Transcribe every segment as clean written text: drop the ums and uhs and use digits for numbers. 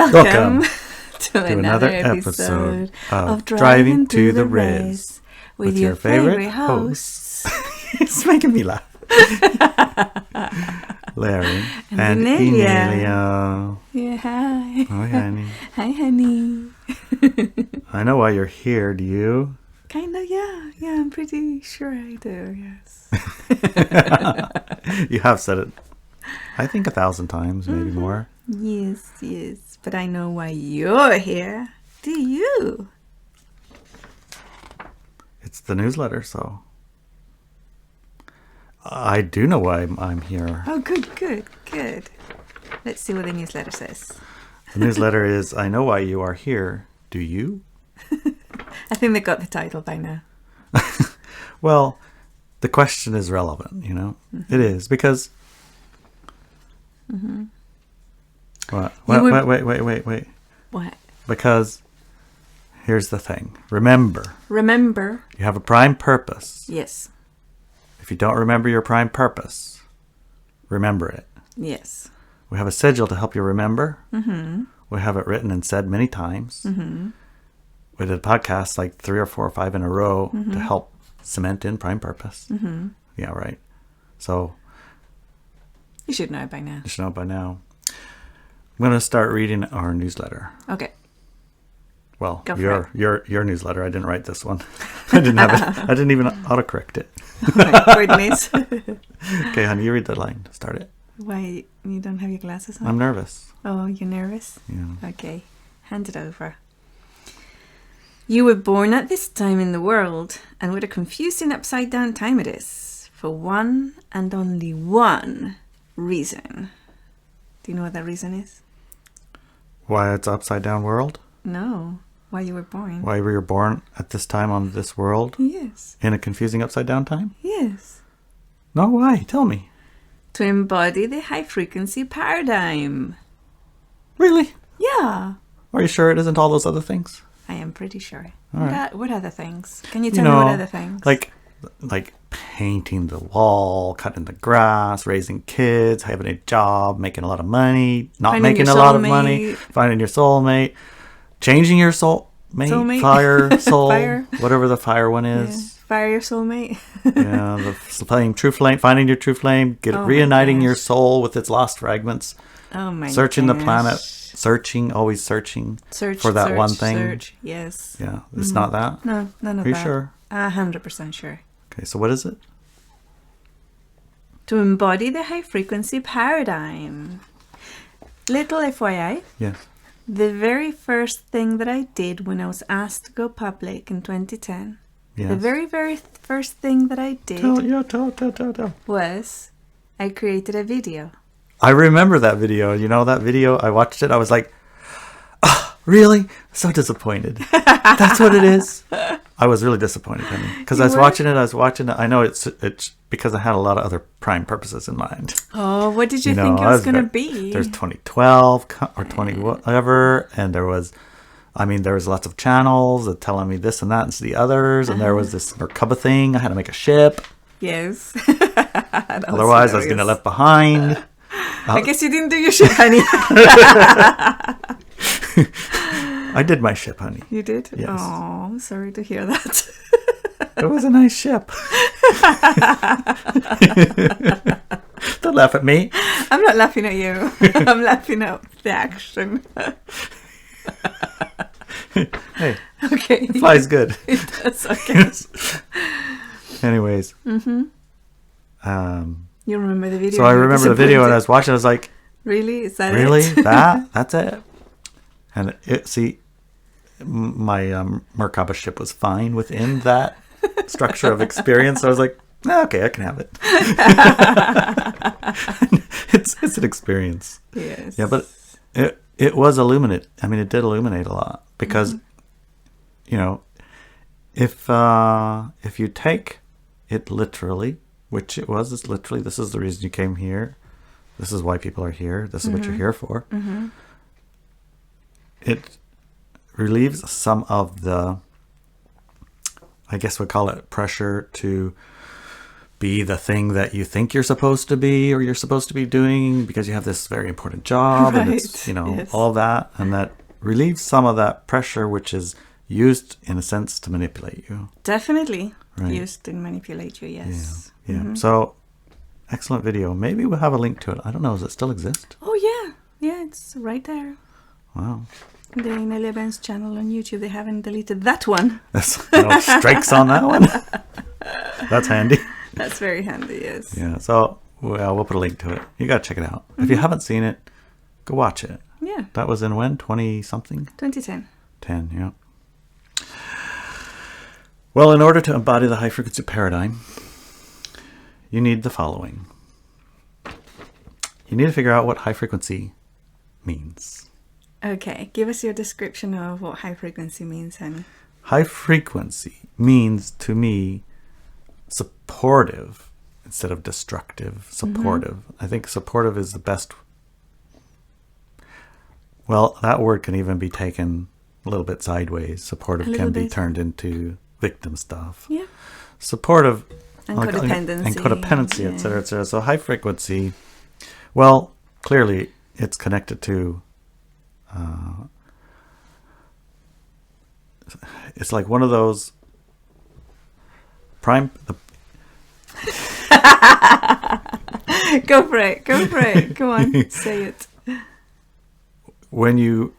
Welcome to another episode of Driving to the Res with your favorite hosts. It's making me laugh. Larry and Inelia. Inelia. Yeah, hi. Hi, honey. Hi, honey. I know why you're here. Do you? Kind of, yeah. Yeah, I'm pretty sure I do, yes. You have said it, I think 1,000 times, maybe more. Yes, yes. But I know why you're here. Do you? It's the newsletter, so I do know why I'm here. Oh, good. Let's see what the newsletter says. The newsletter is, I know why you are here. Do you? I think they got the title by now. Well, the question is relevant, you know? Mm-hmm. It is, because... Mm-hmm. What? Wait. What? Because here's the thing. Remember. You have a prime purpose. Yes. If you don't remember your prime purpose, remember it. Yes. We have a sigil to help you remember. Mm-hmm. We have it written and said many times. Mm-hmm. We did a podcast like 3 or 4 or 5 in a row mm-hmm. to help cement in prime purpose. Mm-hmm. Yeah, right. So you should know it by now. You should know it by now. I'm going to start reading our newsletter. Okay. Well, your newsletter. I didn't write this one. I didn't have it. I didn't even autocorrect it. Oh my goodness. Okay, honey, you read the line. Start it. Why, you don't have your glasses on? I'm nervous. Oh, you're nervous? Yeah. Okay, hand it over. You were born at this time in the world, and what a confusing upside-down time it is, for one and only one reason. Do you know what that reason is? Why it's upside down world? No. Why you were born. Why we were born at this time on this world? Yes. In a confusing upside down time? Yes. No, why? Tell me. To embody the high-frequency paradigm. Really? Yeah. Are you sure it isn't all those other things? I am pretty sure. All right. What other things? Can you tell me what other things? Like painting the wall, cutting the grass, raising kids, having a job, making a lot of money, not finding making a lot of money, finding your soulmate, changing your soulmate. Fire, whatever the fire one is. Yeah. Fire your soulmate. Yeah, the flame, true flame, finding your true flame, reuniting your soul with its lost fragments. Oh my Searching the planet, always searching for that one thing. Yes. Yeah, it's not that? No, none of that. Are you sure? 100% sure. Okay, so what is it? To embody the high-frequency paradigm. Little FYI. Yes. The very first thing that I did when I was asked to go public in 2010, the very, very first thing that I did tell. was I created a video. I remember that video. You know that video? I watched it. I was like, oh, really? So disappointed. That's what it is. I was really disappointed, honey. Because I was watching it. I know it's because I had a lot of other prime purposes in mind. Oh, what did you think it was going to be? There's 2012 or 20 whatever. And there was lots of channels that telling me this and that and the others. And there was this Merkaba thing. I had to make a ship. Yes. Otherwise, I was going to left behind. I guess you didn't do your ship, honey. I did my ship, honey. You did? Yes. Oh, I'm sorry to hear that. It was a nice ship. Don't laugh at me. I'm not laughing at you. I'm laughing at the action. Hey. Okay. It flies good. It does, okay. Anyways. Mm-hmm. You remember the video? So I remember the video and I was watching. I was like, "Really? Is that really? it? That's it." And my Merkaba ship was fine within that structure of experience. So I was like, okay, I can have it. It's an experience. Yes. Yeah, but it was illuminate. I mean, it did illuminate a lot because, you know, if you take it literally. Which it was. It's literally, this is the reason you came here. This is why people are here. This is what you're here for. Mm-hmm. It relieves some of the, I guess we'd call it pressure to be the thing that you think you're supposed to be or you're supposed to be doing because you have this very important job and it's, Yes. all that. And that relieves some of that pressure, which is used in a sense to manipulate you. Definitely Right. used to manipulate you, yes. Yeah. So excellent video. Maybe we'll have a link to it. I don't know. Does it still exist? Oh, yeah. Yeah, it's right there. Wow. The Inelia Benz channel on YouTube. They haven't deleted that one. That's no strikes on that one. That's handy. That's very handy, yes. Yeah. So we'll put a link to it. You got to check it out. If you haven't seen it, go watch it. Yeah. That was in when? 20-something? 2010. 10, yeah. Well, in order to embody the high-frequency paradigm, you need the following. You need to figure out what high frequency means. Okay, give us your description of what high frequency means, honey. High frequency means, to me, supportive instead of destructive. Supportive. I think supportive is the best. Well, that word can even be taken a little bit sideways. Supportive can be turned into victim stuff. Yeah. Supportive And codependency. and codependency, et cetera, et cetera. So high frequency, well, clearly it's connected to, it's like one of those prime. Go for it. Go on, say it. When you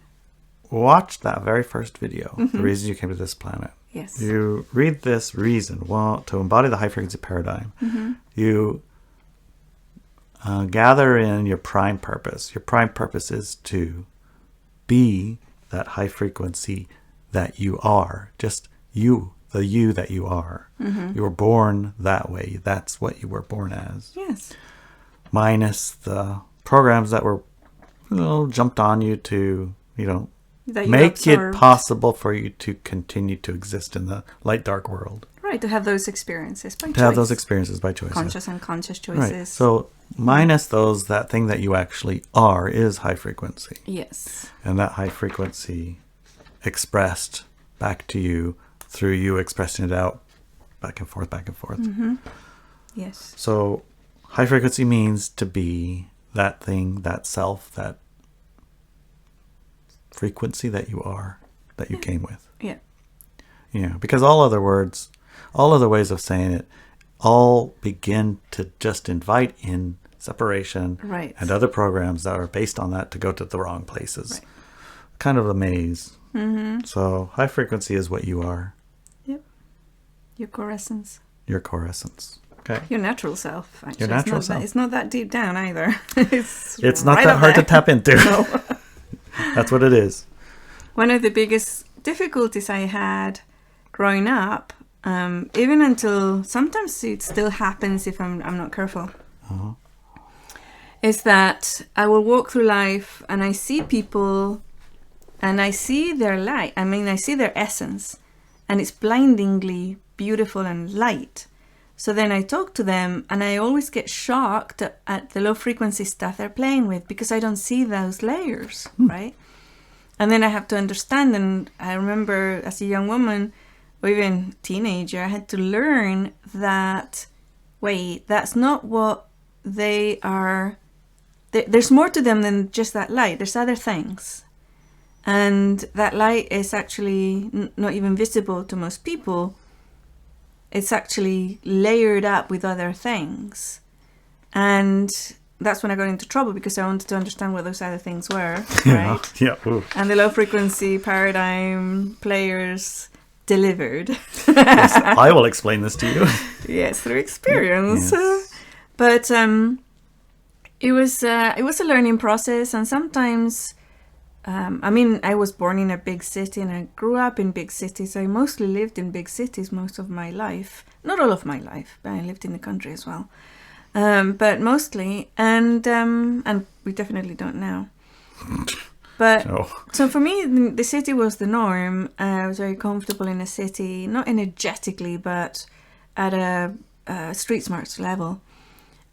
watch that very first video, the reason you came to this planet, Yes. you read this reason, well, to embody the high frequency paradigm, you gather in your prime purpose. Your prime purpose is to be that high frequency that you are. Just you, the you that you are. You were born that way. That's what you were born as. Yes. Minus the programs that were jumped on you to, That you make it absorbed. possible for you to continue to exist in the light dark world. Right, to have those experiences by choice. To have those experiences by choice. Conscious and unconscious choices. Right. So minus those, that thing that you actually are is high frequency. Yes. And that high frequency expressed back to you through you expressing it out back and forth, back and forth. Yes. So high frequency means to be that thing, that self, that frequency that you are, that you came with. Yeah. Yeah, because all other words, all other ways of saying it, all begin to just invite in separation Right. and other programs that are based on that to go to the wrong places. Right. Kind of a maze. So high frequency is what you are, Yep. Your core essence. your core essence. Okay. Your natural self, actually. Your natural it's not self. That, it's not that deep down either. It's not right that up hard there. to tap into. No. That's what it is. One of the biggest difficulties I had growing up, even until sometimes it still happens if I'm not careful, is that I will walk through life and I see people and I see their light. I mean, I see their essence, and it's blindingly beautiful and light. So then I talk to them and I always get shocked at the low frequency stuff they're playing with because I don't see those layers, right? And then I have to understand, and I remember as a young woman, or even teenager, I had to learn that, wait, that's not what they are. There's more to them than just that light. There's other things. And that light is actually not even visible to most people. It's actually layered up with other things. And that's when I got into trouble because I wanted to understand what those other things were, right? Yeah. Ooh. And the low frequency paradigm players delivered. Yes, I will explain this to you. Yes, through experience. Yes. But it was a learning process, and sometimes, I was born in a big city and I grew up in big cities. I mostly lived in big cities most of my life. Not all of my life, but I lived in the country as well. But mostly, and we definitely don't now. But so for me, the city was the norm. I was very comfortable in a city, not energetically, but at a street smarts level.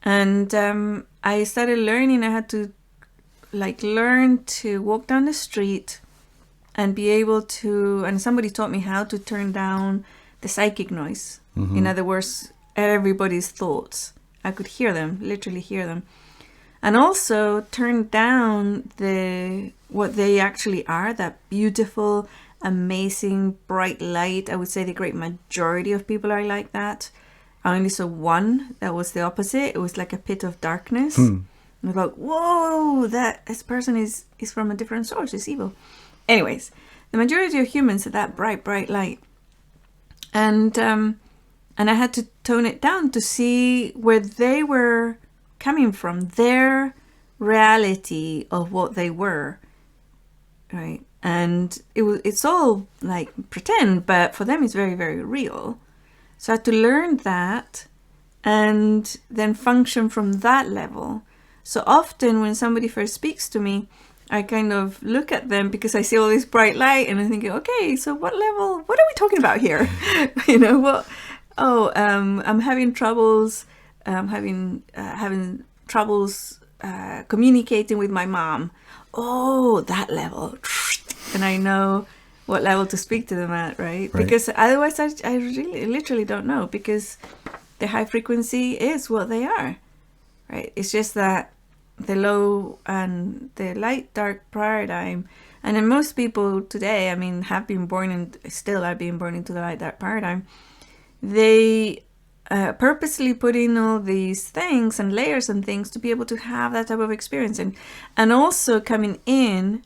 And I started learning. I had to learn to walk down the street and be able to. And somebody taught me how to turn down the psychic noise. In other words, everybody's thoughts. I could hear them, literally hear them. And also turn down what they actually are, that beautiful, amazing, bright light. I would say the great majority of people are like that. I only saw one that was the opposite. It was like a pit of darkness. I was like, whoa, this person is from a different source, it's evil. Anyways, the majority of humans are that bright, bright light. And I had to tone it down to see where they were coming from, their reality of what they were, right? And it's all like pretend, but for them it's very, very real. So I had to learn that and then function from that level. So often when somebody first speaks to me, I kind of look at them because I see all this bright light and I'm thinking, okay, so what are we talking about here? I'm having troubles, having troubles communicating with my mom. Oh, that level. And I know what level to speak to them at, right? Because otherwise I really literally don't know, because the high frequency is what they are, right? It's just that the low and the light dark paradigm, and then most people today, I mean, have been born and still are being born into the light dark paradigm. They purposely put in all these things and layers and things to be able to have that type of experience, and also coming in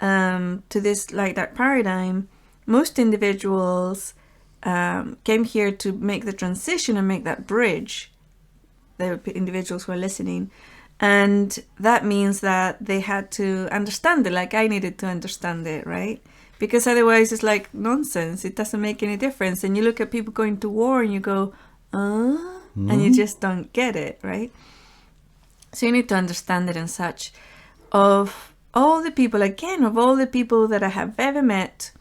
to this light dark paradigm, most individuals came here to make the transition and make that bridge. The individuals who are listening, and that means that they had to understand it like I needed to understand it, right? Because otherwise it's like nonsense. It doesn't make any difference. And you look at people going to war and you go, and you just don't get it, right? So you need to understand it and such. Of all the people that I have ever met,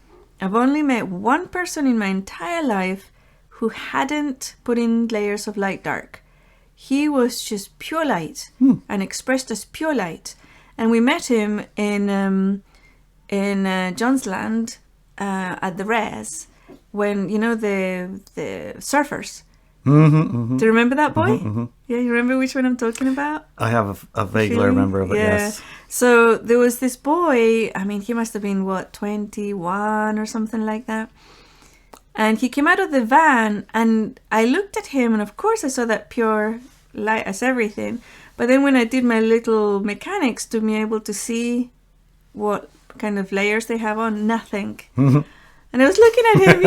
I've only met one person in my entire life who hadn't put in layers of light dark. He was just pure light and expressed as pure light. And we met him in John's Land at the Res, when, the surfers. Do you remember that boy? Yeah, you remember which one I'm talking about? I have a vaguely remember of it, yes. So there was this boy, I mean, he must have been, 21 or something like that. And he came out of the van and I looked at him, and of course I saw that pure light as everything. But then when I did my little mechanics to be able to see what kind of layers they have on, nothing. And I was looking at him,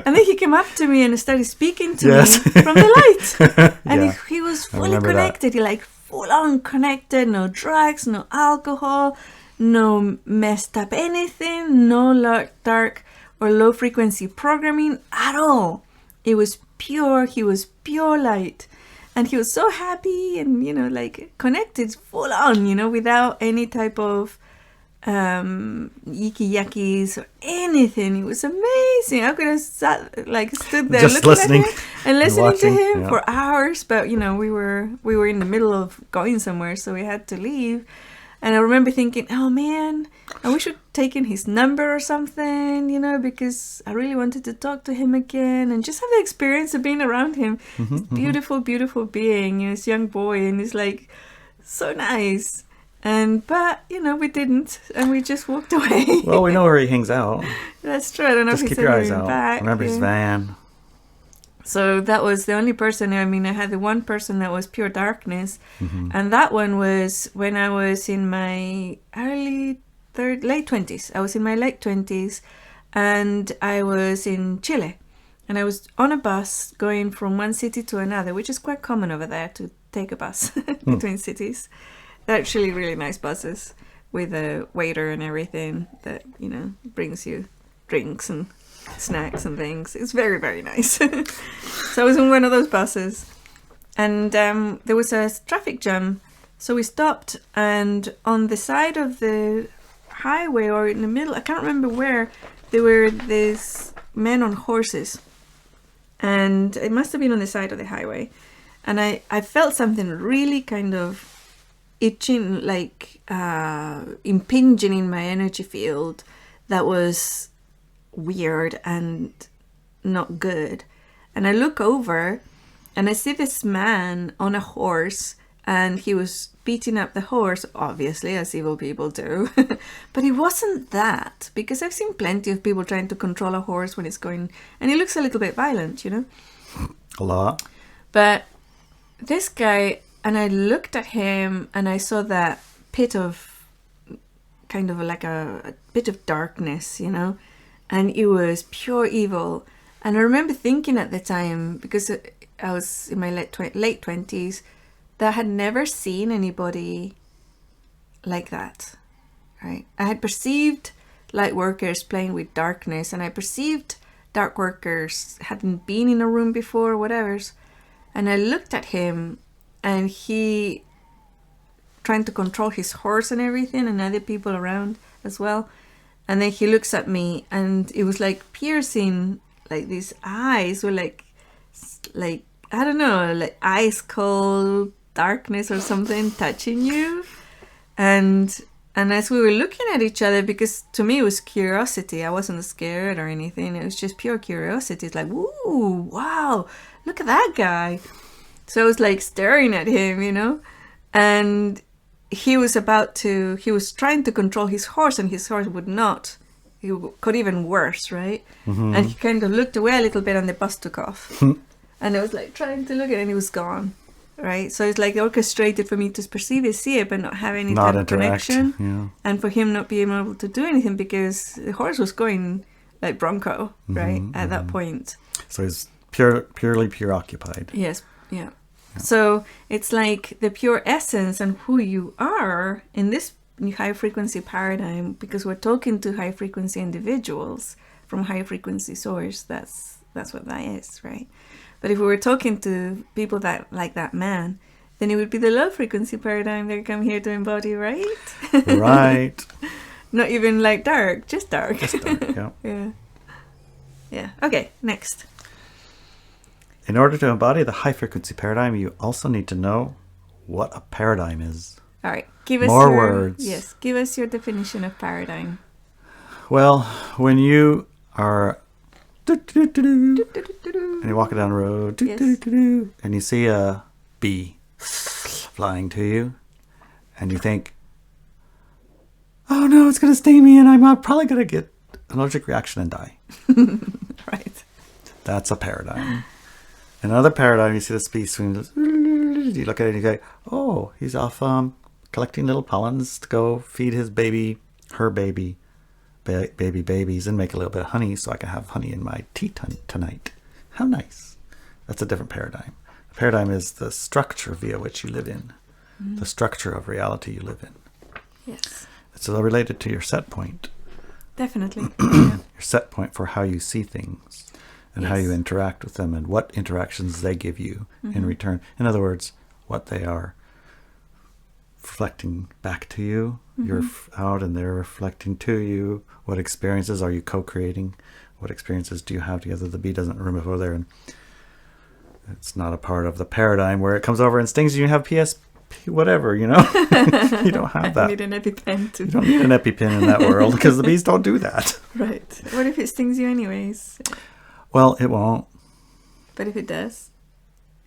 and then he came up to me and started speaking to me from the light. And he was fully connected. He full on connected, no drugs, no alcohol, no messed up anything, no dark or low frequency programming at all. It was pure. He was pure light. And he was so happy and, connected full on, without any type of yicky yuckies or anything. It was amazing. I could have stood there just looking listening at him and listening watching, to him for hours. But we were in the middle of going somewhere, so we had to leave. And I remember thinking, oh man, I wish I'd taken his number or something, because I really wanted to talk to him again and just have the experience of being around him. This beautiful, beautiful being, this young boy, and he's so nice. But we didn't, and we just walked away. Well, we know where he hangs out. That's true. I don't know just if he's keep your eyes out. Back. Remember his van. So that was the only person. I mean, I had the one person that was pure darkness, and that one was when I was in my late 20s. I was in my late 20s, and I was in Chile, and I was on a bus going from one city to another, which is quite common over there to take a bus between cities. They're actually really nice buses with a waiter and everything that, brings you drinks and snacks and things. It's very, very nice. So I was on one of those buses, and there was a traffic jam. So we stopped, and on the side of the highway, or in the middle, I can't remember where, there were these men on horses, and it must have been on the side of the highway. And I felt something really kind of itching, impinging in my energy field that was weird and not good. And I look over, And I see this man on a horse, and he was beating up the horse, obviously, as evil people do. But he wasn't that, because I've seen plenty of people trying to control a horse when it's going, and he looks a little bit violent, you know? A lot. But this guy, and I looked at him, and I saw that pit of, kind of like a bit of darkness, you know? And it was pure evil. And I remember thinking at the time, because I was in my late 20s, that I had never seen anybody like that, right? I had perceived light workers playing with darkness, and I perceived dark workers hadn't been in a room before, whatever. And I looked at him, and he trying to control his horse and everything, and other people around as well. And then he looks at me, and it was like piercing, like these eyes were like I don't know, like ice cold darkness or something touching you. And as we were looking at each other, because to me it was curiosity, I wasn't scared or anything, it was just pure curiosity. It's like, ooh, wow, look at that guy. So I was like staring at him, you know, and he was trying to control his horse, and his horse would not. He got even worse, right? Mm-hmm. And he kind of looked away a little bit, and the bus took off. And I was like trying to look at it, and he was gone, right? So it's like orchestrated for me to perceive it, see it, but not have any type of connection. Yeah. And for him not being able to do anything, because the horse was going like bronco, right? At that point. So he's purely preoccupied. Yes, yeah. So it's like the pure essence and who you are in this high frequency paradigm, because we're talking to high frequency individuals from high frequency source. That's what that is, right? But if we were talking to people that like that man, then it would be the low frequency paradigm they come here to embody, right? Right. Not even like dark, just dark. Just dark, yeah. Yeah. Yeah. Okay, next. In order to embody the high frequency paradigm, you also need to know what a paradigm is. All right. Give us more words. Yes. Give us your definition of paradigm. Well, when you are and you're walking down the road, and you see a bee flying to you, and you think, oh no, it's going to sting me, and I'm probably going to get an allergic reaction and die. Right. That's a paradigm. In another paradigm, you see this bee swing. You look at it and you go, oh, he's off collecting little pollens to go feed his baby, her baby, babies, and make a little bit of honey so I can have honey in my tea tonight. How nice. That's a different paradigm. The paradigm is the structure via which you live in, the structure of reality you live in. Yes. It's all related to your set point. Definitely. Yeah. Your set point for how you see things and how you interact with them and what interactions they give you in return. In other words, what they are reflecting back to you. You're out and they're reflecting to you. What experiences are you co-creating? What experiences do you have together? The bee doesn't remove over there, and it's not a part of the paradigm where it comes over and stings you. You have PSP, whatever, you know. You don't have that. You need an EpiPen too. You don't need an EpiPen in that world because the bees don't do that. Right. What if it stings you anyways? Well, it won't. But if it does,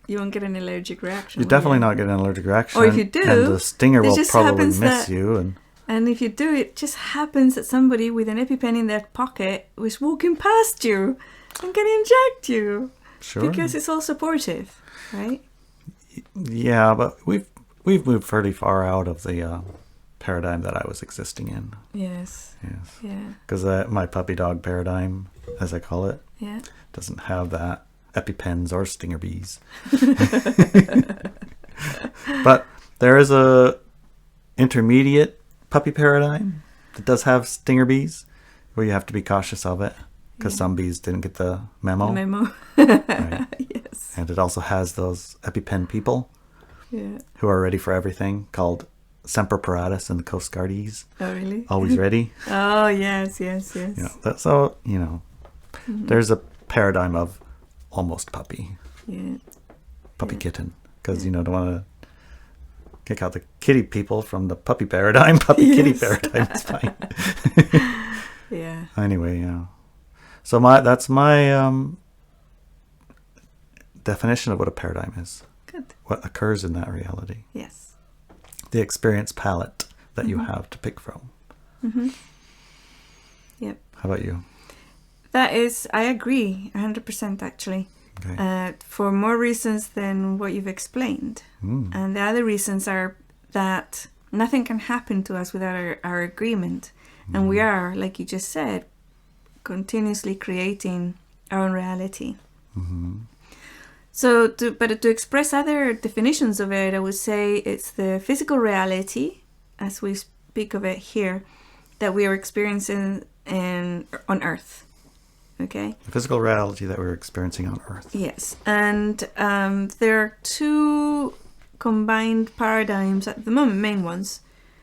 you won't get an allergic reaction. You're definitely not getting an allergic reaction. Or if you do, and the stinger will probably miss you. And if you do, it just happens that somebody with an EpiPen in their pocket was walking past you and can inject you. Sure. Because it's all supportive, right? Yeah, but we've moved fairly far out of the paradigm that I was existing in. Yes. Yes. Yeah. Because my puppy dog paradigm, as I call it, doesn't have that EpiPens or stinger bees. But there is a intermediate puppy paradigm that does have stinger bees, where you have to be cautious of it because some bees didn't get the memo. Right. Yes. And it also has those EpiPen people who are ready for everything, called Semper Paratus and the Coast Guardies. Oh, really? Always ready. Oh, yes. So, there's a paradigm of almost puppy. Yeah. Puppy kitten. Because, don't want to kick out the kitty people from the puppy paradigm. Kitty paradigm is fine. Yeah. Anyway, So that's my definition of what a paradigm is. Good. What occurs in that reality. Yes. The experience palette that you have to pick from. Yep. How about you? I agree 100% actually. Okay. For more reasons than what you've explained. And the other reasons are that nothing can happen to us without our agreement. And we are, like you just said, continuously creating our own reality. So, to express other definitions of it, I would say it's the physical reality, as we speak of it here, that we are experiencing on Earth. Okay. The physical reality that we're experiencing on Earth. Yes, and there are two combined paradigms at the moment, main ones,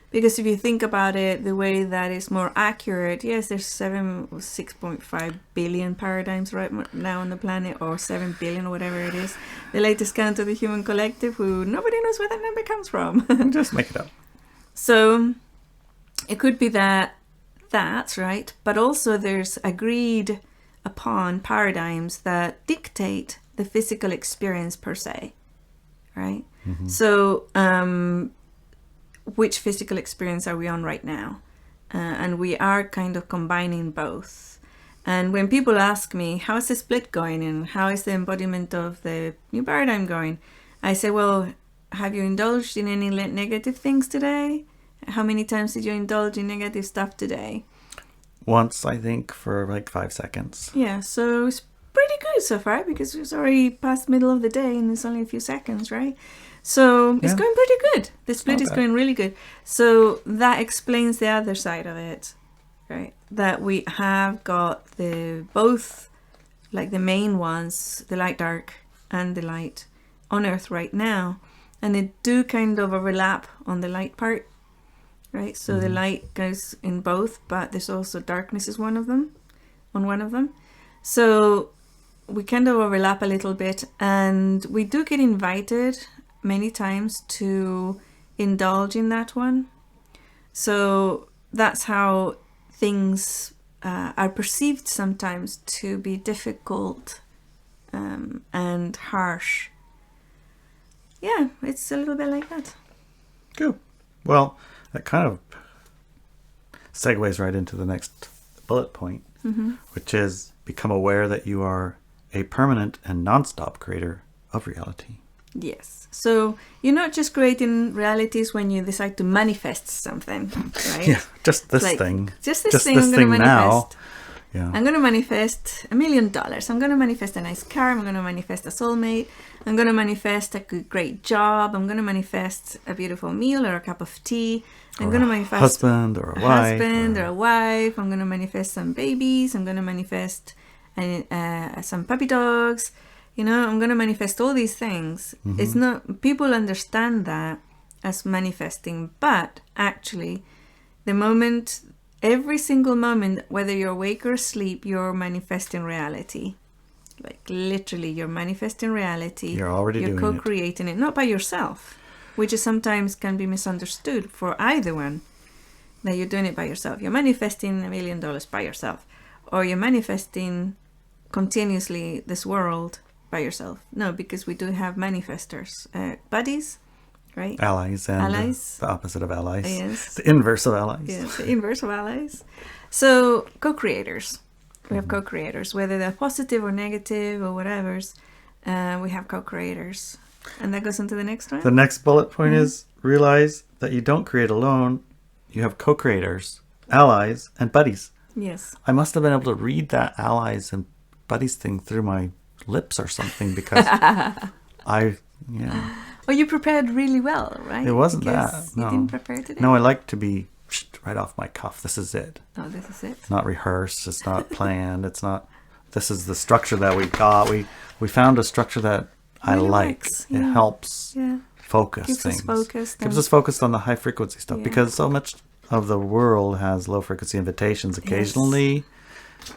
because if you think about it, the way that is more accurate, yes, there's 6.5 billion paradigms right now on the planet, or 7 billion, or whatever it is. The latest count of the human collective, who nobody knows where that number comes from. Just make it up. So it could be that's right, but also there's agreed upon paradigms that dictate the physical experience per se, right? So which physical experience are we on right now? And we are kind of combining both. And when people ask me, how is the split going and how is the embodiment of the new paradigm going? I say, well, have you indulged in any negative things today? How many times did you indulge in negative stuff today? Once, I think, for like 5 seconds. Yeah, so it's pretty good so far because it's already past middle of the day and it's only a few seconds, right? So it's going pretty good. The split is going really good. So that explains the other side of it, right? That we have got both, like the main ones, the light dark and the light on Earth right now. And they do kind of overlap on the light part. Right, so the light goes in both, but there's also darkness is one of them. So we kind of overlap a little bit, and we do get invited many times to indulge in that one. So that's how things are perceived sometimes to be difficult and harsh. Yeah, it's a little bit like that. Cool. Well, that kind of segues right into the next bullet point, which is become aware that you are a permanent and non-stop creator of reality. Yes. So you're not just creating realities when you decide to manifest something, right? Yeah, just this thing. Just this thing I'm going to manifest. Now. Yeah. I'm going to manifest $1 million. I'm going to manifest a nice car. I'm going to manifest a soulmate. I'm going to manifest a great job. I'm going to manifest a beautiful meal or a cup of tea. I'm going to manifest husband or a wife. I'm going to manifest some babies. I'm going to manifest some puppy dogs. You know, I'm going to manifest all these things. It's not, people understand that as manifesting, but actually every single moment, whether you're awake or asleep, you're manifesting reality. Like literally, you're manifesting reality. You're already doing it. You're co-creating it, not by yourself, which is sometimes can be misunderstood for either one, that you're doing it by yourself. You're manifesting $1 million by yourself, or you're manifesting continuously this world by yourself. No, because we do have manifestors, buddies, right? Allies and the opposite of allies. Yes. The inverse of allies. Yes, the inverse of allies. So co-creators. We have co-creators, whether they're positive or negative or whatever's. We have co-creators. And that goes into the next one. The next bullet point is realize that you don't create alone. You have co-creators, allies, and buddies. Yes. I must have been able to read that allies and buddies thing through my lips or something because Oh, you prepared really well, right? It wasn't because that. No. You didn't prepare today? No, I like to be right off my cuff. This is it. Oh, this is it. Not rehearsed. It's not planned. It's not. This is the structure that we got. We found a structure that I really like. works. It helps focus Keeps things. us focused. Keeps us focused on the high frequency stuff because so much of the world has low frequency invitations. Occasionally,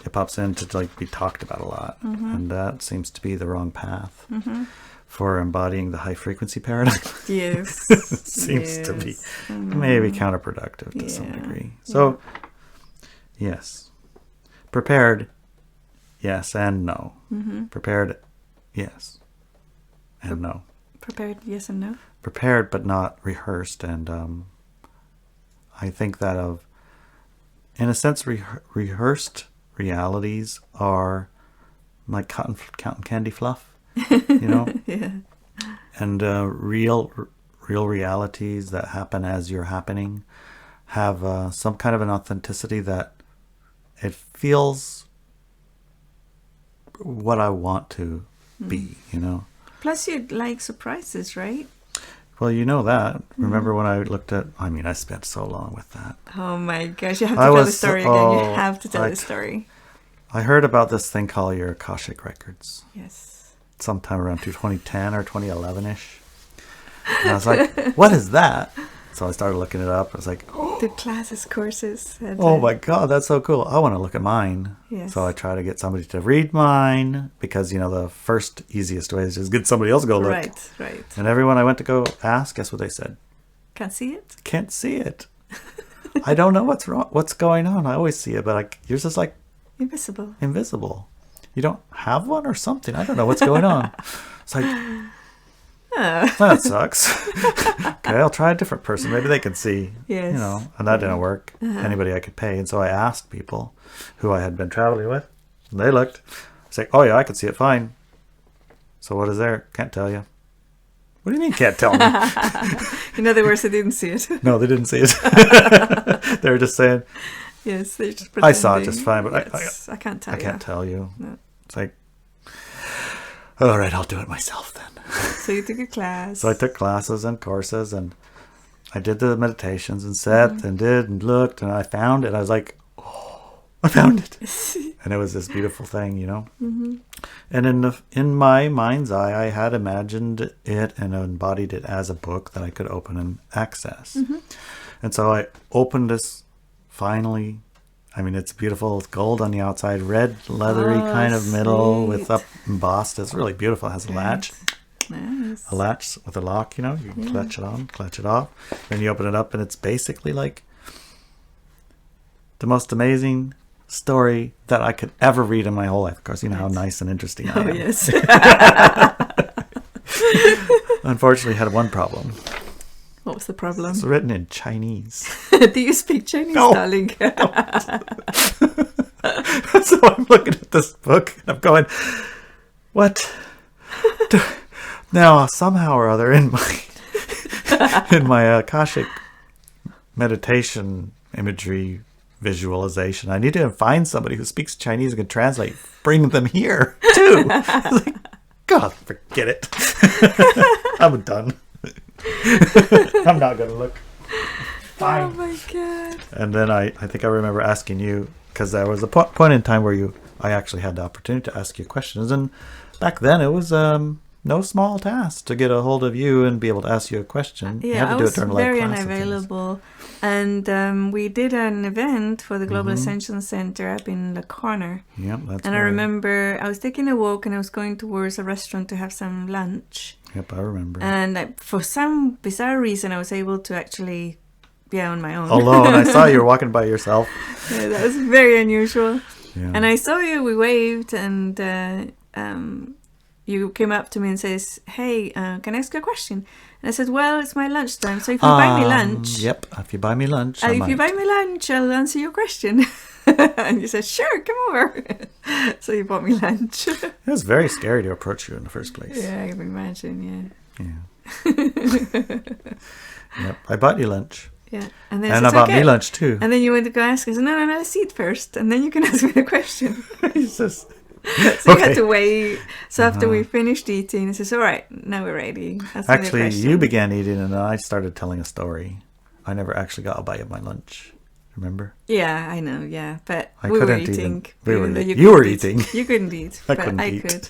it pops in to like be talked about a lot, and that seems to be the wrong path. For embodying the high frequency paradigm. Yes. Seems to be maybe counterproductive to some degree. So, yes. Prepared, yes and no. Prepared, yes. and no. Prepared, yes and no. Prepared, but not rehearsed. And I think that in a sense, rehearsed realities are like cotton candy fluff, Yeah. And real realities that happen as you're happening have some kind of an authenticity that it feels what I want to be, Plus, you'd like surprises, right? Well, you know that. Remember when I looked at... I mean, I spent so long with that. Oh my gosh, you have to tell the story again. You have to tell the story. I heard about this thing called your Akashic Records. Yes. Sometime around 2010 or 2011-ish. And I was like, what is that? So I started looking it up. I was like, the classes, courses. Oh my God, that's so cool. I want to look at mine. Yes. So I try to get somebody to read mine because, the first easiest way is just get somebody else to go look. Right. And everyone I went to go ask, guess what they said? Can't see it? Can't see it. I don't know what's wrong. What's going on? I always see it, but yours is like... Invisible. You don't have one or something? I don't know what's going on. It's like... That sucks. Okay, I'll try a different person. Maybe they can see. Yes. And that didn't work. Anybody I could pay. And so I asked people who I had been traveling with. And they looked. I was like, oh yeah, I could see it fine. So what is there? Can't tell you. What do you mean can't tell me? In other words, they didn't see it. No, they didn't see it. They were just saying. Yes, they just pretending. I saw it just fine, but I can't tell you. I can't tell you. No. It's like, all right, I'll do it myself then. So you took a class. So I took classes and courses, and I did the meditations and sat and did and looked, and I found it. I was like, oh, I found it. And it was this beautiful thing, And in my mind's eye, I had imagined it and embodied it as a book that I could open and access. And so I opened this finally. I mean, it's beautiful. It's gold on the outside, red, leathery kind of middle with up embossed. It's really beautiful. It has a latch. Nice. A latch with a lock, you can clutch it on, clutch it off. Then you open it up, and it's basically like the most amazing story that I could ever read in my whole life. Of course, you know how nice and interesting I am. Oh, yes. Unfortunately, had one problem. What was the problem? It's written in Chinese. Do you speak Chinese, darling? So I'm looking at this book, and I'm going, what? Now, somehow or other, in my Akashic meditation imagery visualization, I need to find somebody who speaks Chinese and can translate, bring them here too. I was like, God, forget it. I'm done. I'm not gonna look. Fine. Oh my God. And then I think I remember asking you, because there was a point in time where I actually had the opportunity to ask you questions, and back then it was no small task to get a hold of you and be able to ask you a question. Yeah, you had to I do was it during very class unavailable, and we did an event for the Global Ascension Center up in the corner. Yep, that's. And I remember I was taking a walk and I was going towards a restaurant to have some lunch. Yep, I remember. And for some bizarre reason, I was able to actually be on my own. Alone. I saw you were walking by yourself. Yeah, that was very unusual. Yeah. And I saw you, we waved, and you came up to me and says, hey, can I ask you a question? And I said, well, it's my lunchtime, so if you buy me lunch... Yep, if you buy me lunch, you buy me lunch, I'll answer your question. And you said, sure, come over. So you bought me lunch. It was very scary to approach you in the first place. Yeah, I can imagine, yeah. Yep, I bought you lunch. Yeah. And then I bought me lunch too. And then you went to go ask us, no, let's eat first, and then you can ask me the question. Jesus. So you had to wait. So after we finished eating, it says, all right, now we're ready. Actually, you began eating, and then I started telling a story. I never actually got a bite of my lunch. Remember? Yeah, I know, yeah. But I we were couldn't eating. You were eating. You couldn't eat, I but couldn't I eat. could.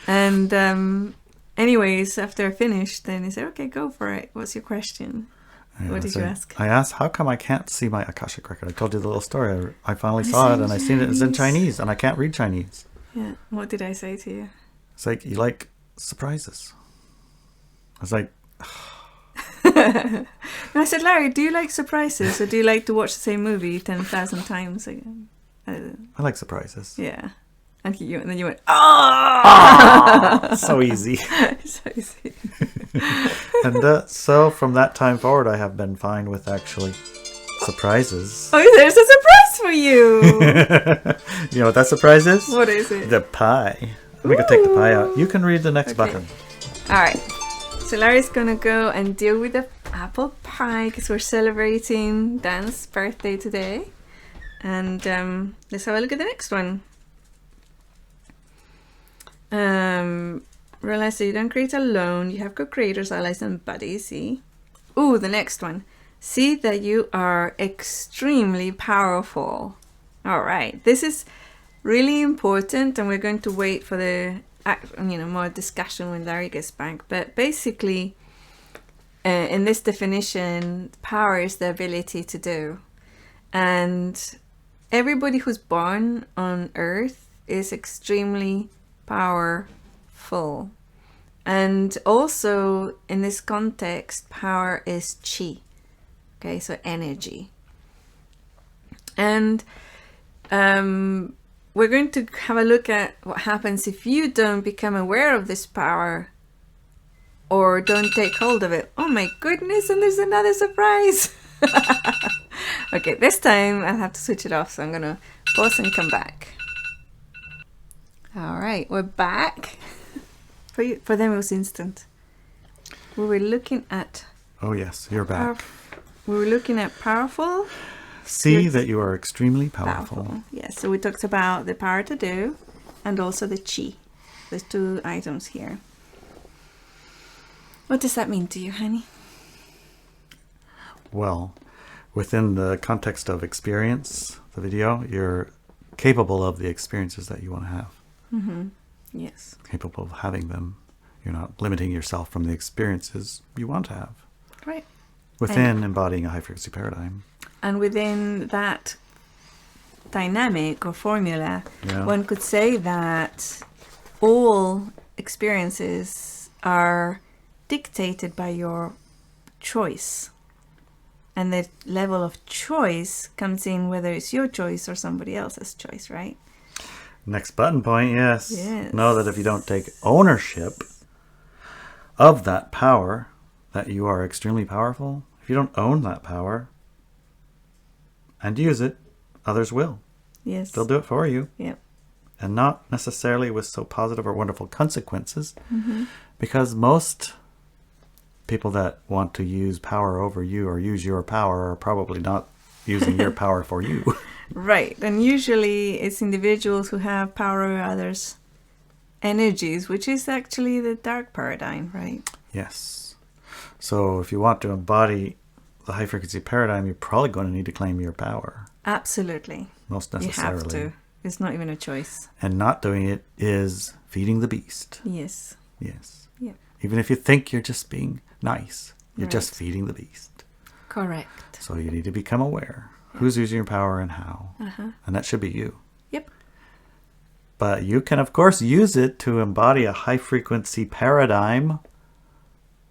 And anyways, after I finished, then he said, okay, go for it. What's your question? What did you ask? I asked, how come I can't see my Akashic record? I told you the little story. I finally saw it, and I seen it. It's in Chinese, and I can't read Chinese. Yeah. What did I say to you? It's like, you like surprises. I was like... And I said, Larry, do you like surprises, or do you like to watch the same movie 10,000 times again? I like surprises. Yeah. And then you went, oh! So easy. So easy. And so from that time forward, I have been fine with actually surprises. Oh, there's a surprise for you. You know what that surprise is? What is it? The pie. I'm going to take the pie out. You can read the next button. All right. So Larry's going to go and deal with the apple pie because we're celebrating Dan's birthday today. And let's have a look at the next one. Realize that you don't create alone. You have co-creators, allies, and buddies. See? Ooh, the next one. See that you are extremely powerful. All right. This is really important, and we're going to wait for the more discussion when Larry gets back. But basically, in this definition, power is the ability to do. And everybody who's born on Earth is extremely powerful. And also, in this context, power is chi. Okay, so energy. And we're going to have a look at what happens if you don't become aware of this power or don't take hold of it. Oh my goodness, and there's another surprise. Okay, this time I'll have to switch it off, so I'm going to pause and come back. All right, we're back. For them it was instant. We were looking at... Oh yes, you're back. We were looking at powerful. See that you are extremely powerful. Yes, so we talked about the power to do and also the chi. There's two items here. What does that mean to you, honey? Well, within the context of experience, the video, you're capable of the experiences that you want to have. Mm-hmm. Yes. Capable of having them. You're not limiting yourself from the experiences you want to have. Right. Within embodying a high-frequency paradigm. And within that dynamic or formula, one could say that all experiences are dictated by your choice. And the level of choice comes in whether it's your choice or somebody else's choice, right? Next button point, yes. Yes. Know that if you don't take ownership of that power, that you are extremely powerful, if you don't own that power and use it, others will. Yes. They'll do it for you. Yep. And not necessarily with so positive or wonderful consequences, Mm-hmm. because most people that want to use power over you or use your power are probably not using your power for you. Right. And usually it's individuals who have power over others' energies, which is actually the dark paradigm, right? Yes. So if you want to embody the high frequency paradigm, you're probably going to need to claim your power. Absolutely. Most necessarily. You have to. It's not even a choice. And not doing it is feeding the beast. Yes. Yes. Yeah. Even if you think you're just being nice, you're just feeding the beast. Correct. So you need to become aware. Who's using your power and how. Uh-huh. And that should be you. Yep. But you can, of course, use it to embody a high-frequency paradigm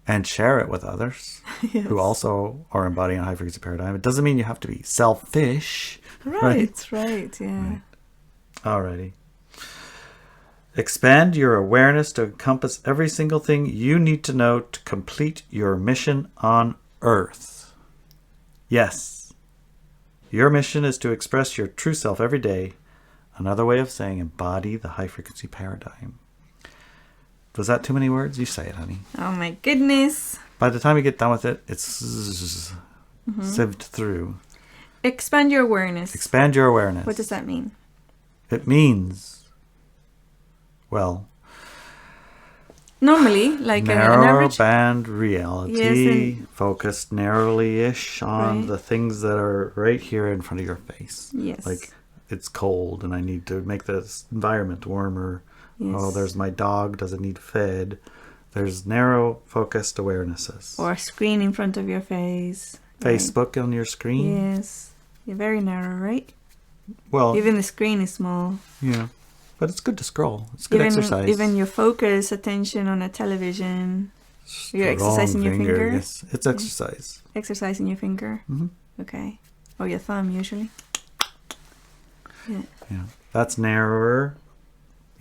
and share it with others Yes. who also are embodying a high-frequency paradigm. It doesn't mean you have to be selfish. Right, yeah. Right. Alrighty. Expand your awareness to encompass every single thing you need to know to complete your mission on Earth. Yes. Your mission is to express your true self every day. Another way of saying embody the high-frequency paradigm. Was that too many words? You say it, honey. Oh my goodness. By the time you get done with it, it's sieved through. Expand your awareness. Expand your awareness. What does that mean? It means, well, normally, like an narrow average band reality, yes, focused narrowly-ish on the things that are right here in front of your face. Yes. Like, it's cold and I need to make this environment warmer. Yes. Oh, there's my dog, doesn't need fed. There's narrow, focused awarenesses. Or a screen in front of your face. Facebook on your screen. Yes. You're very narrow, right? Well, even the screen is small. Yeah. But it's good to scroll. It's good exercise. Even your focus, attention on a television. You're exercising your finger. Yes, it's exercise. Exercising your finger. Mm-hmm. Okay. Or your thumb, usually. Yeah. Yeah. That's narrower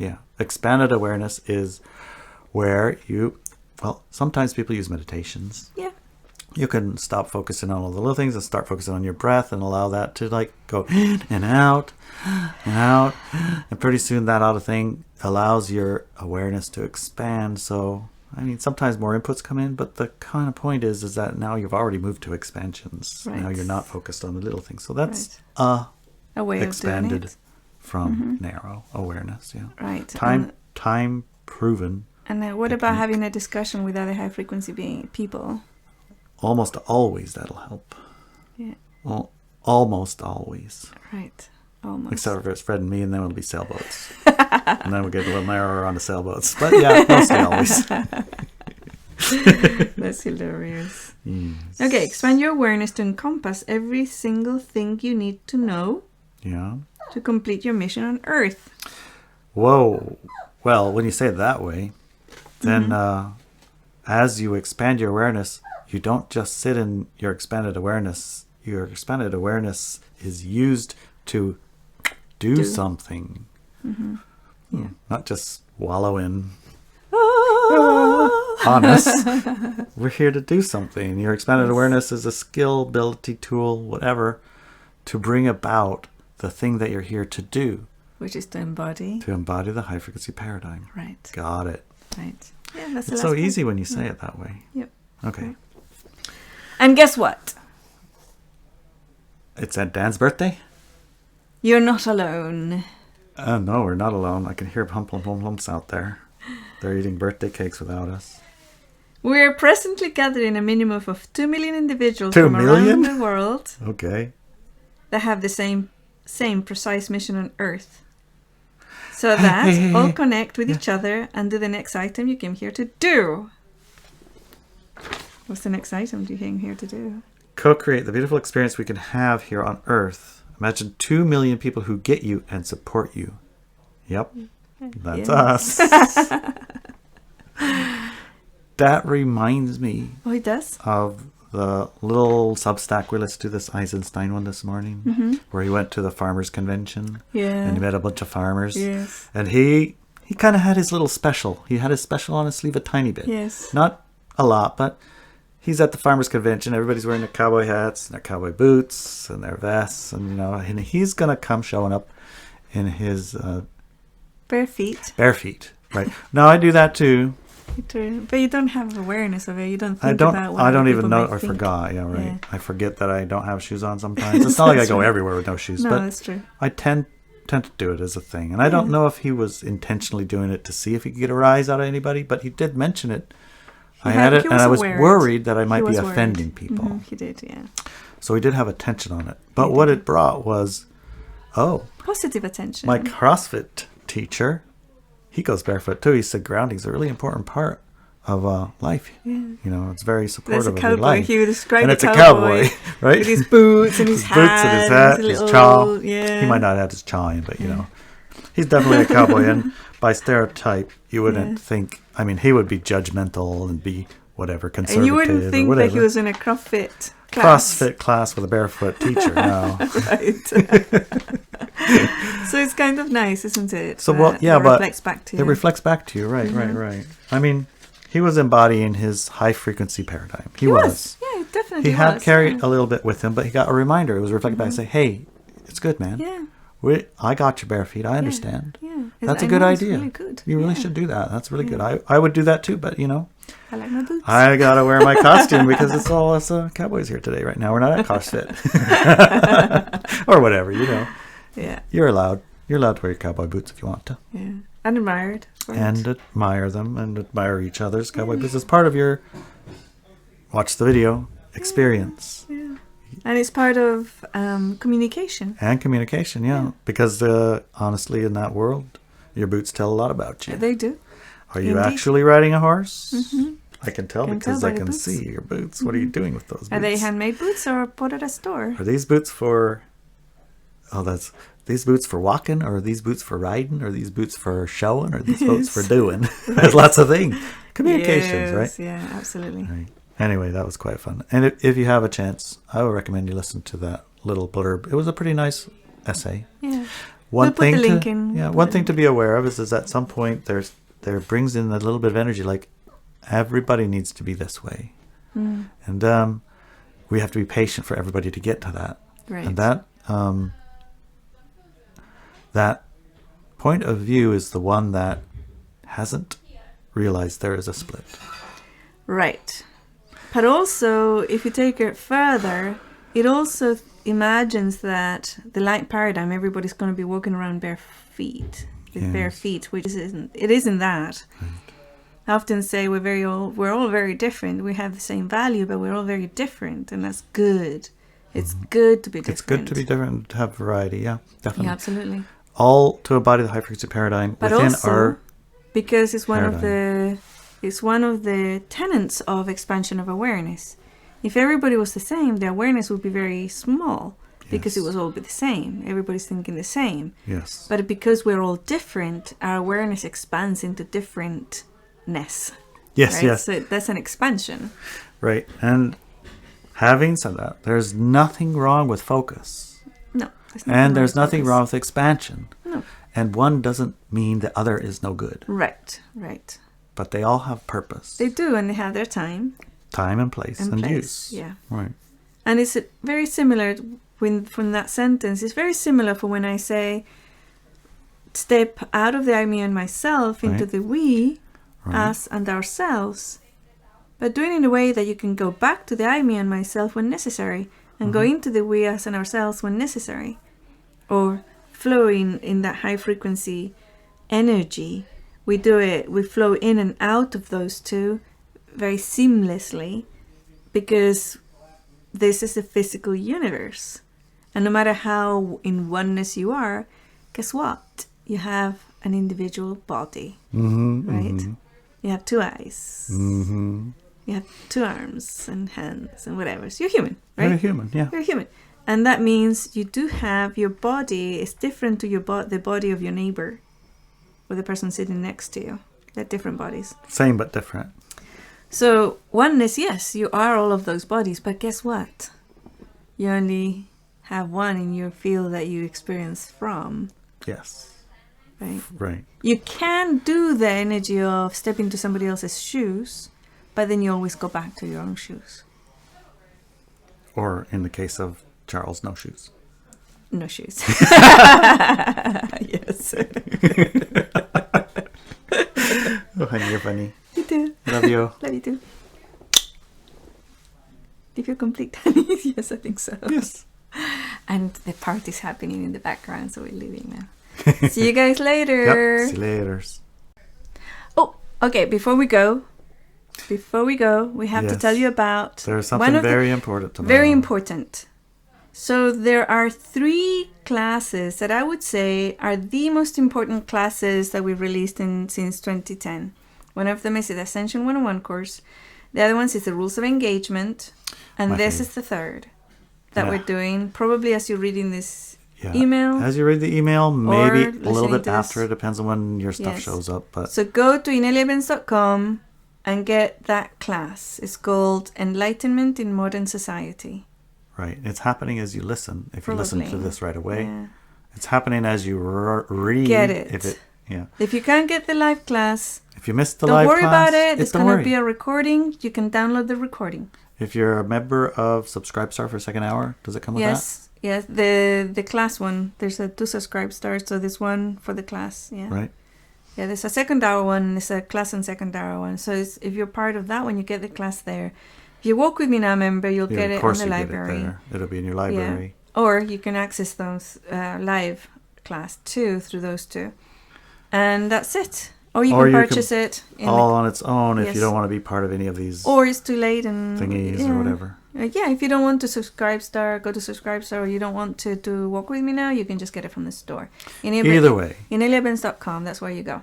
Yeah. Expanded awareness is where sometimes people use meditations. Yeah. You can stop focusing on all the little things and start focusing on your breath and allow that to like go in and out and out. And pretty soon that other thing allows your awareness to expand. So, I mean, sometimes more inputs come in, but the kind of point is that now you've already moved to expansions. Right. Now you're not focused on the little things. So that's a way expanded of doing it. from narrow awareness. Yeah. Right. Time proven. And then what about having a discussion with other high frequency people? Almost always that'll help. Yeah. Well, almost always. Right. Almost. Except for it's Fred and me, and then it'll be sailboats. And then we'll get a little narrower on the sailboats. But yeah, mostly always. That's hilarious. Yes. Okay, expand your awareness to encompass every single thing you need to know Yeah. to complete your mission on Earth. Whoa. Well, when you say it that way, then as you expand your awareness, you don't just sit in your expanded awareness. Your expanded awareness is used to do something. Mm-hmm. Yeah. Not just wallow in honest. We're here to do something. Your expanded awareness is a skill, ability, tool, whatever, to bring about the thing that you're here to do. Which is to embody. To embody the high-frequency paradigm. Right. Got it. Right. Yeah, that's It's so easy when you say it that way. Yep. Okay. Right. And guess what? It's at Dan's birthday? You're not alone. No, we're not alone. I can hear humps out there. They're eating birthday cakes without us. We're presently gathering a minimum of 2 million individuals 2 from million? around the world Okay. that have the same precise mission on Earth. So that all connect with each other and do the next item you came here to do. What's the next item you came here to do? Co-create the beautiful experience we can have here on Earth. Imagine 2 million people who get you and support you. Yep. That's us. That reminds me Oh, it does? of the little substack we listened to, this Eisenstein one this morning, where he went to the farmers convention. Yeah. And he met a bunch of farmers. Yes. And he kind of had his little special. He had his special on his sleeve a tiny bit. Yes. Not a lot, but he's at the farmers convention. Everybody's wearing their cowboy hats and their cowboy boots and their vests, and he's gonna come showing up in his bare feet. bare feet. Right. Now I do that too. But you don't have awareness of it. You don't think I don't. about what I don't other even people know. might I think. forgot. Yeah, right. Yeah. I forget that I don't have shoes on sometimes. It's not like I go right. everywhere with no shoes, No, but that's true. I tend to do it as a thing. And I don't know if he was intentionally doing it to see if he could get a rise out of anybody, but he did mention it. I had it, and I was worried that I might be offending people. Mm-hmm, he did, yeah. So he did have attention on it. But what it brought was, positive attention. my CrossFit teacher, he goes barefoot too. He said grounding's a really important part of life. Yeah. You know, it's very supportive There's a of your cowboy. life. He would describe And the it's a cowboy, right? with his boots and his His boots and his hat, his chaw. Yeah. He might not have his chaw in, but you know, he's definitely a cowboy. And by stereotype, you wouldn't think. I mean, he would be judgmental and be whatever conservative. And you wouldn't think or that whatever. he was in a CrossFit class. CrossFit class with a barefoot teacher. No. Right. So it's kind of nice, isn't it? So but reflects back to you. It reflects back to you, right, right. I mean, he was embodying his high-frequency paradigm. He was. Yeah, definitely He had was. carried a little bit with him, but he got a reminder. It was reflected back and say, hey, it's good, man. Yeah. I got your bare feet. I understand. Yeah. That's a good idea. Really good. You really should do that. That's really good. I would do that too, but you know. I like my boots. I got to wear my costume because it's all us cowboys here today right now. We're not at CrossFit. Or whatever, you know. Yeah. You're allowed. You're allowed to wear your cowboy boots if you want to. Yeah. And admired. And admire them and admire each other's cowboy boots as part of your watch the video experience. Yeah. And it's part of communication. And communication, yeah. Because honestly, in that world, your boots tell a lot about you. They do. Are you Indeed. actually riding a horse? Mm-hmm. I can tell Can because tell I by the can boots. see your boots. What are you doing with those boots? Are they handmade boots or bought at a store? Are these boots for... these boots for walking, or are these boots for riding, or are these boots for showing, or are these boots for doing? There's lots of things. Communications, right? Yeah, absolutely. Right. Anyway, that was quite fun. And if you have a chance, I would recommend you listen to that little blurb. It was a pretty nice essay. Yeah. We'll put the link in. Yeah, one thing to be aware of is at some point there brings in a little bit of energy, like everybody needs to be this way. And we have to be patient for everybody to get to that. Right. And that point of view is the one that hasn't realized there is a split. Right. But also, if you take it further, it also imagines that the light paradigm, everybody's going to be walking around bare feet, with bare feet, which it isn't that. Right. I often say we're all very different. We have the same value, but we're all very different, and that's good. It's good to be different. It's good to be different, to have variety. Yeah, definitely. Yeah, absolutely. All to embody the high-frequency paradigm but within also, our because it's one paradigm. it's one of the tenets of expansion of awareness. If everybody was the same, the awareness would be very small because it was all the same. Everybody's thinking the same. Yes. But because we're all different, our awareness expands into differentness. Yes, right? yes. So that's an expansion. Right. And having said that, there's nothing wrong with focus. No. There's nothing wrong with expansion. No. And one doesn't mean the other is no good. Right, right. But they all have purpose. They do, and they have their time. Time and place and use. Yeah. Right. And it's very similar from that sentence. It's very similar for when I say step out of the I, me, and myself into the we, us, and ourselves. But doing it in a way that you can go back to the I, me, and myself when necessary, and go into the we, us, and ourselves when necessary. Or flowing in that high frequency energy. We flow in and out of those two very seamlessly because this is the physical universe. And no matter how in oneness you are, guess what? You have an individual body, right? You have two eyes. You have two arms and hands and whatever. So you're human, right? You're human, yeah. You're human. And that means you do have your body is different to the body of your neighbor or the person sitting next to you. They're different bodies. Same but different. So oneness, yes, you are all of those bodies, but guess what? You only have one in your field that you experience from. Yes. Right? Right. You can do the energy of stepping into somebody else's shoes, but then you always go back to your own shoes. Or in the case of Charles, no shoes. No shoes. Yes. Oh, honey, you're funny. You too. Love you. Love you too. Do you feel complete, honey? Yes, I think so. Yes. And the party's happening in the background, so we're leaving now. See you guys later. Yep. See you later. Oh, okay. Before we go, we have to tell you about there's something very important tomorrow. Very important. So there are 3 classes that I would say are the most important classes that we've released since 2010. One of them is the Ascension 101 course. The other one is the Rules of Engagement. And this is the third that we're doing, probably as you're reading this email. As you read the email, maybe a little bit after. It depends on when your stuff shows up. But so go to ineliabenz.com and get that class. It's called Enlightenment in Modern Society. Right. It's happening as you listen. If you listen to this right away. Yeah. It's happening as you read. Get it. If you can't get the live class, if you missed the live class, don't worry about it. It's going to be a recording. You can download the recording. If you're a member of Subscribestar for Second Hour, does it come with that? Yes. The class one. There's 2 Subscribestars, so there's one for the class. Yeah. Right. Yeah, there's a second hour one. There's a class and second hour one. So if you're part of that one, you get the class there. If you Walk With Me Now member, you'll get it in the library. It'll be in your library. Yeah. Or you can access those live class too through those 2. And that's it. Or you can purchase it all on its own if you don't want to be part of any of these. Or it's too late and thingies or whatever. If you don't want to Subscribestar, go to Subscribestar, or you don't want to Walk With Me Now, you can just get it from the store. Either way. Ineliabenz.com, that's where you go.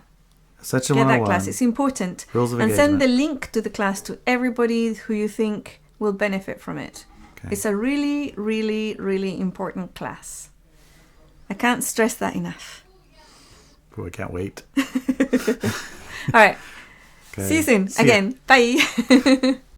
Such a Get that class. It's important. Rules of and engagement. Send the link to the class to everybody who you think will benefit from it. Okay. It's a really, really, really important class. I can't stress that enough. Oh, I can't wait. All right. Okay. See you soon. Again. Bye.